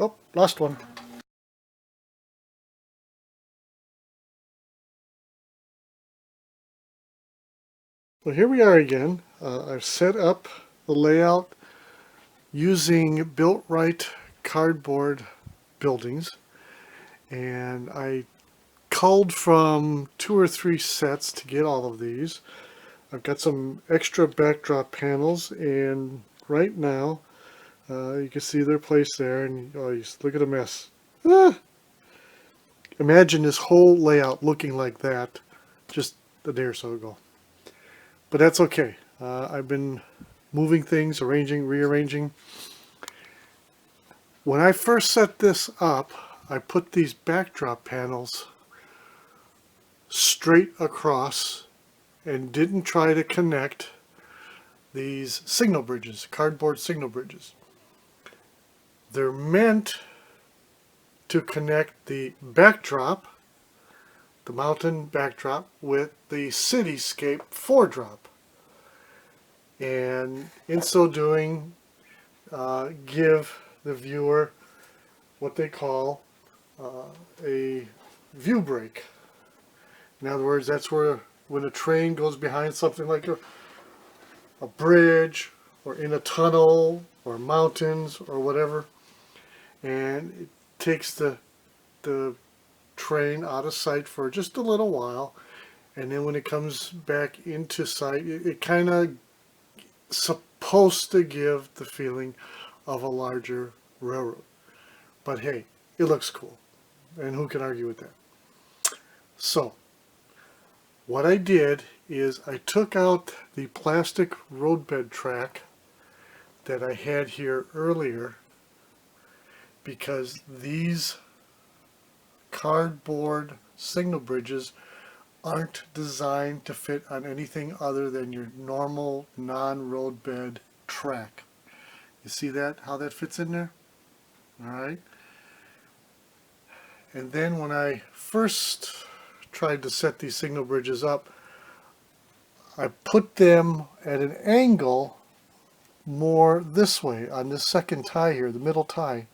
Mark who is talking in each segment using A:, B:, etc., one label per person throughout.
A: Oh, lost one. Well, here we are again. I've set up the layout using Built-Rite cardboard buildings, and I culled from 2 or 3 sets to get all of these. I've got some extra backdrop panels, and right now you can see their place there, and oh, you look at a mess. Ah! Imagine this whole layout looking like that just a day or so ago. But that's okay. I've been moving things, arranging, rearranging. When I first set this up, I put these backdrop panels straight across and didn't try to connect these signal bridges, cardboard signal bridges. They're meant to connect the backdrop, the mountain backdrop, with the cityscape foredrop. And in so doing, give the viewer what they call a view break. In other words, that's where when a train goes behind something like a bridge or in a tunnel or mountains or whatever, and it takes the train out of sight for just a little while, and then when it comes back into sight, it kind of supposed to give the feeling of a larger railroad. But hey, it looks cool, and who can argue with that? So what I did is I took out the plastic roadbed track that I had here earlier, because these cardboard signal bridges aren't designed to fit on anything other than your normal non-roadbed track. You see that, how that fits in there? All right. And then when I first tried to set these signal bridges up, I put them at an angle more this way on this second tie here, the middle tie,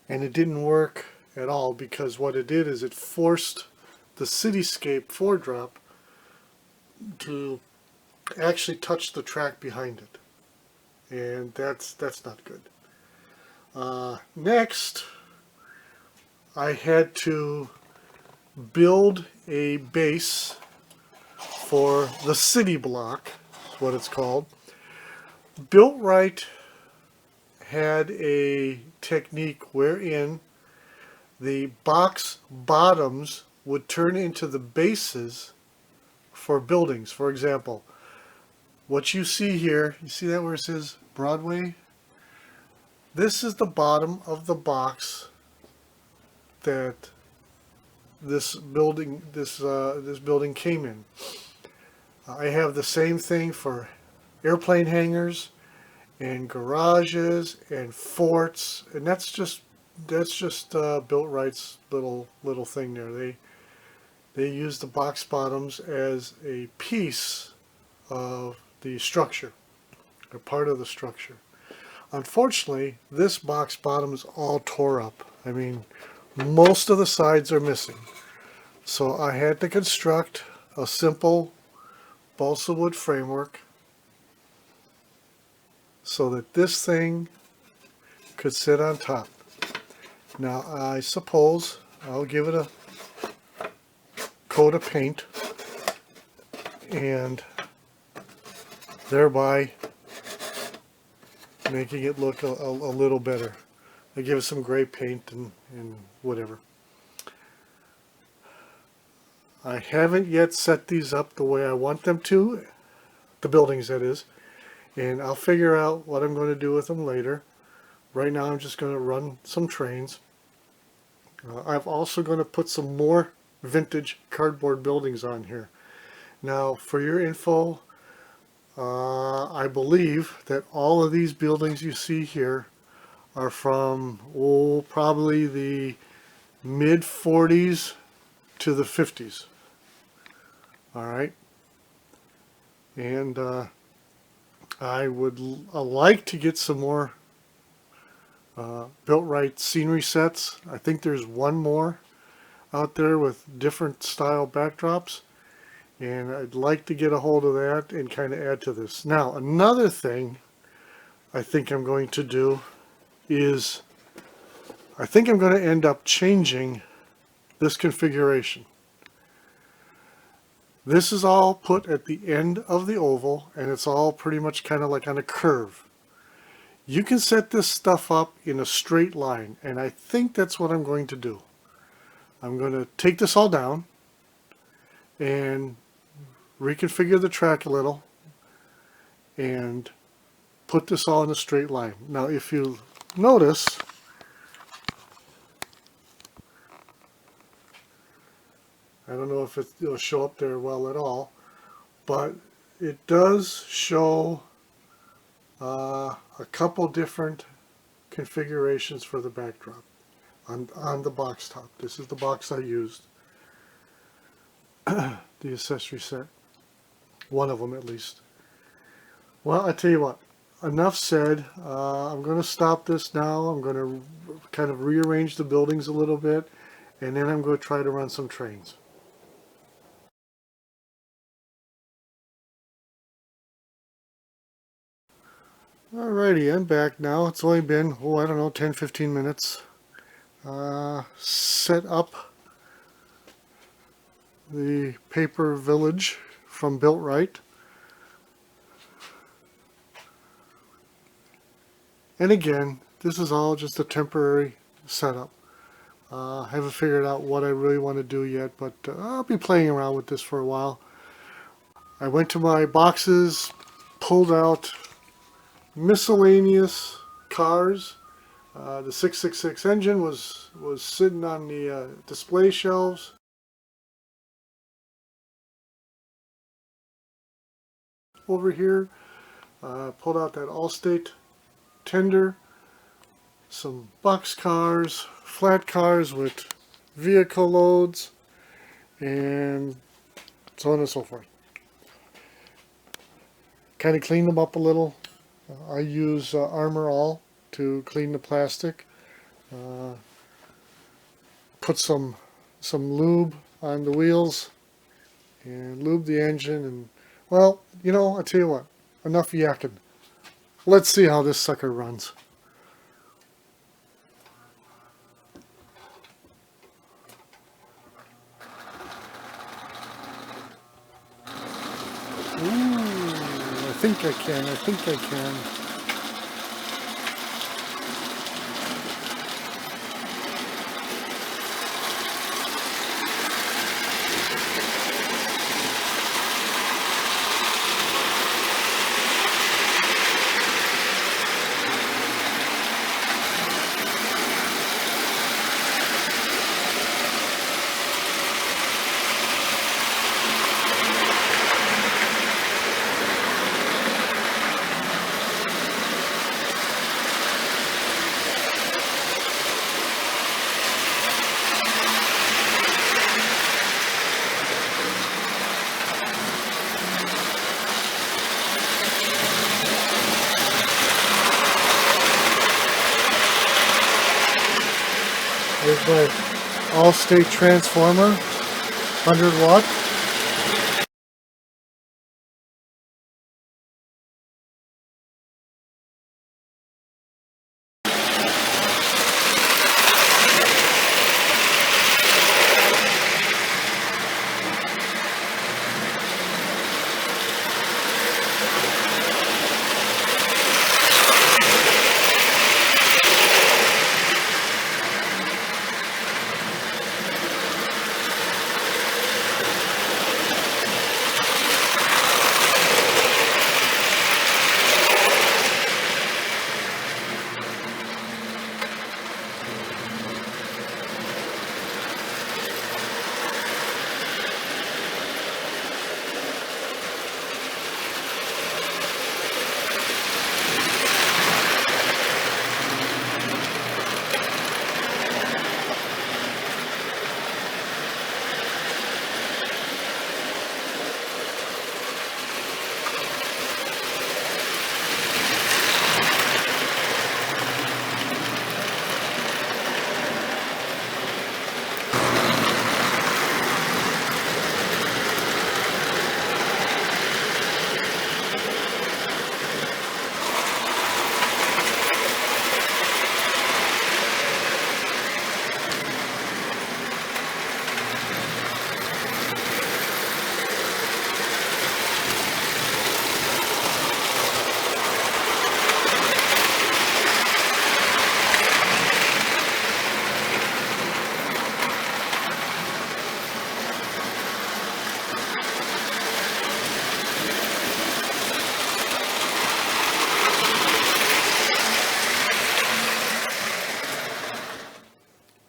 A: and it didn't work at all, because what it did is it forced the cityscape foredrop to actually touch the track behind it, and that's not good. Next, I had to build a base for the city block, is what it's called. Built-Rite had a technique wherein the box bottoms would turn into the bases for buildings. For example, what you see here, you see that where it says Broadway? This is the bottom of the box that this building came in. I have the same thing for airplane hangars and garages and forts, and that's just Built-Rite's little thing there. They use the box bottoms as a piece of the structure, or part of the structure. Unfortunately, this box bottom is all tore up. I mean, most of the sides are missing. So I had to construct a simple balsa wood framework so that this thing could sit on top. Now I suppose I'll give it a coat of paint and thereby making it look a little better. I give it some gray paint and whatever. I haven't yet set these up the way I want them to, the buildings that is, and I'll figure out what I'm going to do with them later. Right now I'm just going to run some trains. I'm also going to put some more vintage cardboard buildings on here. Now for your info, I believe that all of these buildings you see here are from probably the mid 40s to the 50s. All right, and I would like to get some more Built-Rite scenery sets. I think there's one more out there with different style backdrops, and I'd like to get a hold of that and kind of add to this. Now, another thing I think I'm going to do is I think I'm going to end up changing this configuration. This is all put at the end of the oval, and it's all pretty much kind of like on a curve. You can set this stuff up in a straight line, and I think that's what I'm going to do. I'm going to take this all down and reconfigure the track a little and put this all in a straight line. Now, if you notice, I don't know if it'll show up there well at all, but it does show a couple different configurations for the backdrop on the box top. This is the box I used, the accessory set, one of them at least. Well, I tell you what, enough said. I'm going to stop this now. I'm going to kind of rearrange the buildings a little bit, and then I'm going to try to run some trains. Alrighty, I'm back now. It's only been, I don't know, 10-15 minutes. Set up the paper village from Built-Rite. And again, this is all just a temporary setup. I haven't figured out what I really want to do yet, but I'll be playing around with this for a while. I went to my boxes, pulled out miscellaneous cars. The 666 engine was sitting on the display shelves. Over here, pulled out that Allstate tender, some box cars, flat cars with vehicle loads, and so on and so forth. Kind of cleaned them up a little. I use Armor All to clean the plastic. Put some lube on the wheels and lube the engine, and well, you know, I tell you what, enough yakking. Let's see how this sucker runs. Ooh, I think I can. There's my Allstate transformer, 100 watt.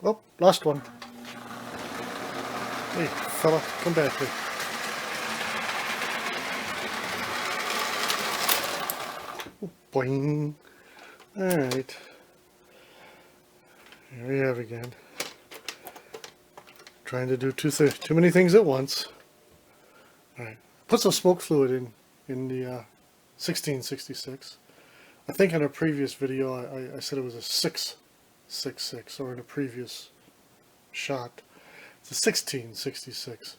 A: Oh, lost one. Hey, fella, come back here. Boing. Alright. Here we have again. Trying to do too many things at once. Alright. Put some smoke fluid in the 1666. I think in a previous video I said it was a 666, or in a previous shot. It's a 1666.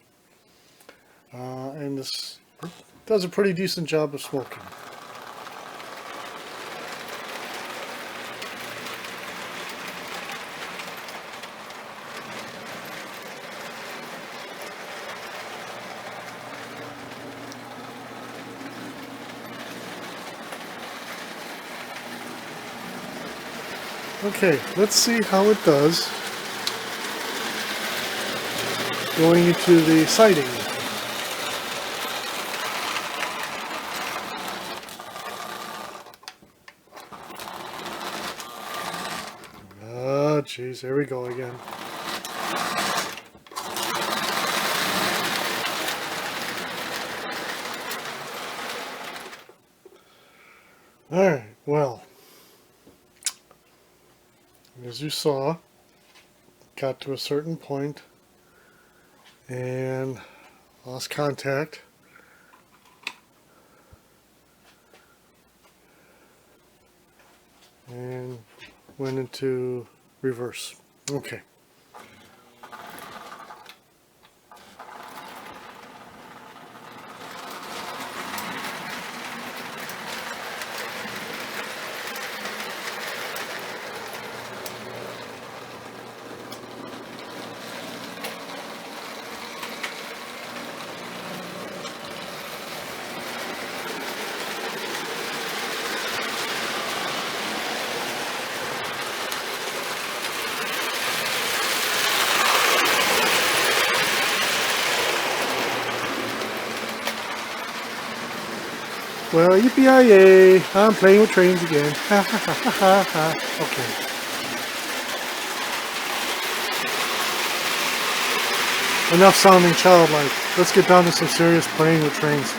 A: And this does a pretty decent job of smoking. Okay, let's see how it does going into the siding. Ah, jeez, here we go again. Alright, well, as you saw, got to a certain point and lost contact. And went into reverse. Okay. Well, yippee-yay, I'm playing with trains again. Ha ha ha ha ha ha. Okay. Enough sounding childlike. Let's get down to some serious playing with trains.